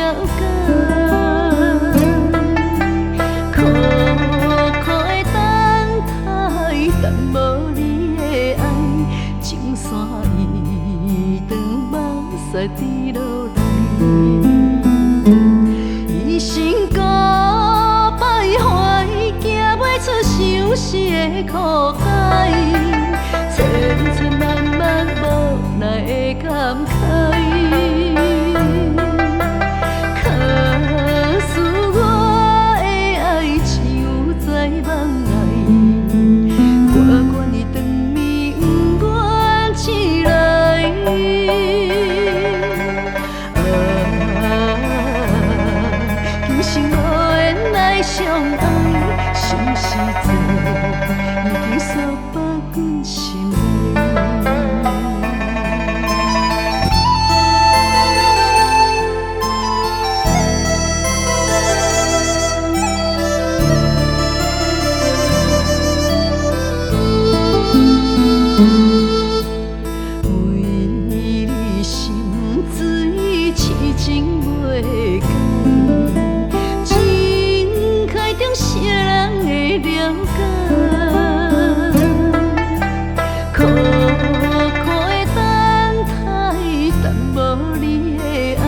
了解，苦苦的等待，但无你的爱，情线一长目屎滴落来。一心孤摆怀，行袂出相思的苦海，千千万万无奈的感慨。可是我的爱像在梦内，我愿意长眠，不愿醒来。今生无缘来相爱，心是罪，已经锁绑阮心内。为你心水痴情袂改，情海中谁人会了解？苦苦的等待，但无你的爱，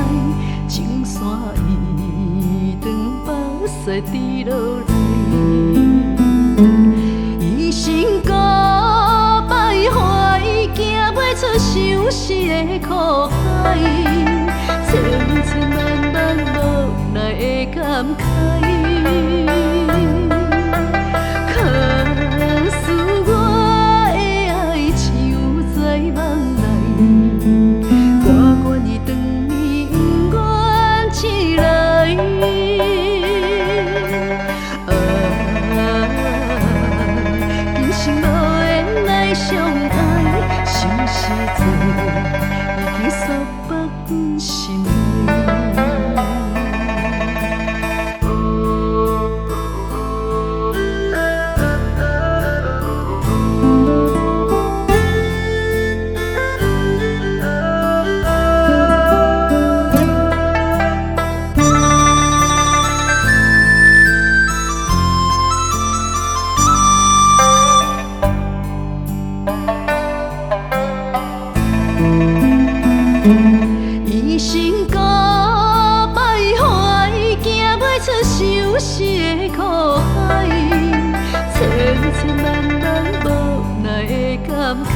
情线一长目屎滴落来。一心孤摆怀，行袂出相思的苦海，千千万万无奈的感慨。可是我的爱像在梦内，我愿意长眠，不愿醒来。今生无缘来相爱，心是罪，已经锁绑阮心内。一心孤摆怀，行袂出相思的苦海，千千万万无奈的感慨。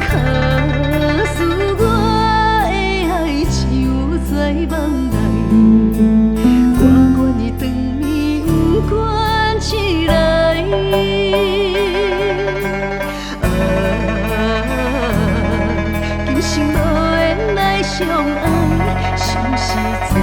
可是我的爱像在梦内，我愿意长眠，不愿醒来。今生无缘来相爱，心是罪。